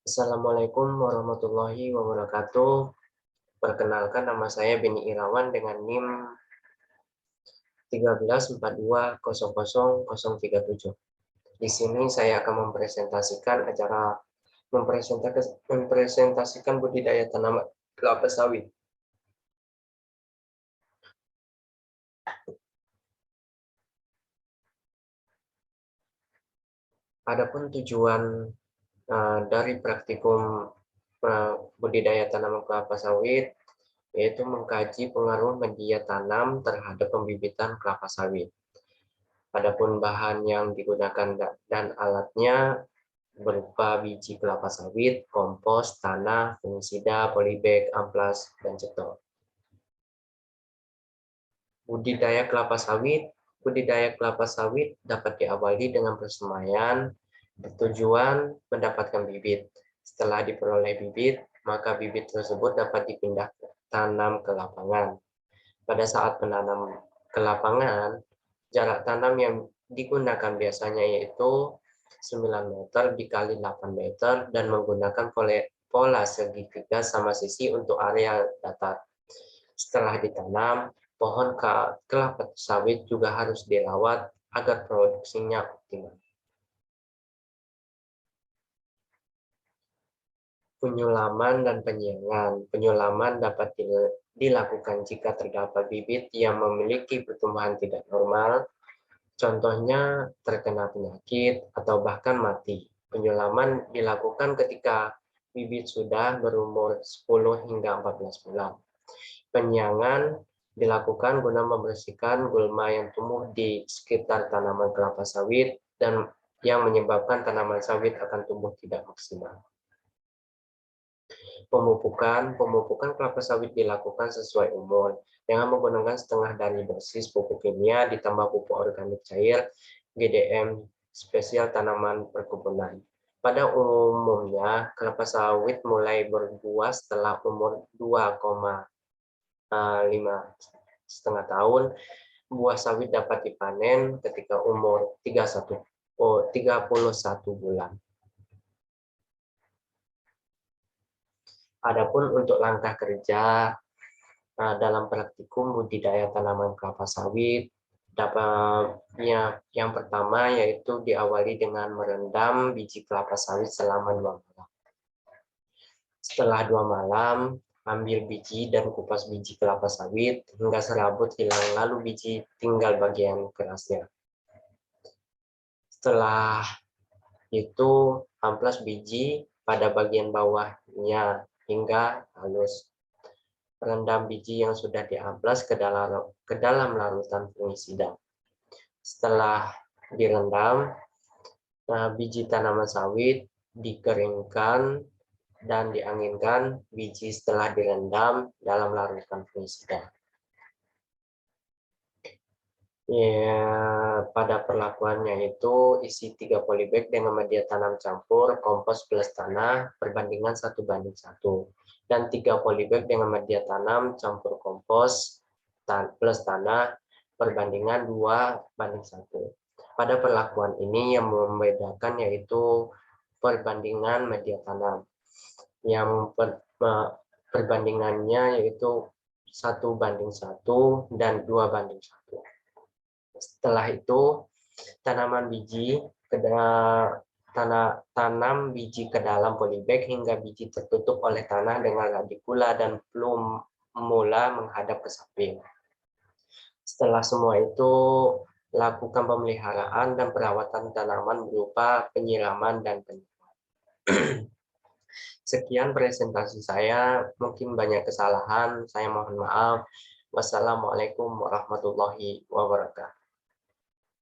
Assalamualaikum warahmatullahi wabarakatuh. Perkenalkan, nama saya Beni Irawan dengan NIM 1342000037. Di sini saya akan mempresentasikan budidaya tanaman kelapa sawit. Adapun tujuan dari praktikum budidaya tanaman kelapa sawit yaitu mengkaji pengaruh media tanam terhadap pembibitan kelapa sawit. Adapun bahan yang digunakan dan alatnya berupa biji kelapa sawit, kompos, tanah, fungisida, polybag, amplas, dan cetok. Budidaya kelapa sawit dapat diawali dengan persemaian bertujuan mendapatkan bibit. Setelah diperoleh bibit, maka bibit tersebut dapat dipindah tanam ke lapangan. Pada saat menanam ke lapangan, jarak tanam yang digunakan biasanya yaitu 9 meter dikali 8 meter dan menggunakan pola segitiga sama sisi untuk area datar. Setelah ditanam, pohon kelapa sawit juga harus dirawat agar produksinya optimal. Penyulaman dan penyiangan. Penyulaman dapat dilakukan jika terdapat bibit yang memiliki pertumbuhan tidak normal, contohnya terkena penyakit atau bahkan mati. Penyulaman dilakukan ketika bibit sudah berumur 10 hingga 14 bulan. Penyiangan dilakukan guna membersihkan gulma yang tumbuh di sekitar tanaman kelapa sawit dan yang menyebabkan tanaman sawit akan tumbuh tidak maksimal. Pemupukan kelapa sawit dilakukan sesuai umur dengan menggunakan setengah dari dosis pupuk kimia ditambah pupuk organik cair GDM spesial tanaman perkebunan. Pada umumnya, kelapa sawit mulai berbuah setelah umur 2,5 tahun. Buah sawit dapat dipanen ketika umur 31 bulan. Adapun untuk langkah kerja dalam praktikum budidaya tanaman kelapa sawit, yang pertama yaitu diawali dengan merendam biji kelapa sawit selama 2 malam. Setelah 2 malam, ambil biji dan kupas biji kelapa sawit hingga serabut hilang, lalu biji tinggal bagian kerasnya. Setelah itu, amplas biji pada bagian bawahnya hingga halus. Rendam biji yang sudah diamplas ke dalam larutan fungisida. Setelah direndam, biji tanaman sawit dikeringkan dan dianginkan biji setelah direndam dalam larutan fungisida. Ya, pada perlakuannya itu isi 3 polybag dengan media tanam campur kompos plus tanah perbandingan 1:1 dan 3 polybag dengan media tanam campur kompos plus tanah perbandingan 2:1. Pada perlakuan ini yang membedakan yaitu perbandingan media tanam. Yang perbandingannya yaitu 1:1 dan 2:1. Setelah itu, tanam biji ke dalam polybag hingga biji tertutup oleh tanah dengan radikula dan plumula menghadap ke samping. Setelah semua itu, lakukan pemeliharaan dan perawatan tanaman berupa penyiraman dan penyemprotan. Sekian presentasi saya, mungkin banyak kesalahan, saya mohon maaf. Wassalamualaikum warahmatullahi wabarakatuh.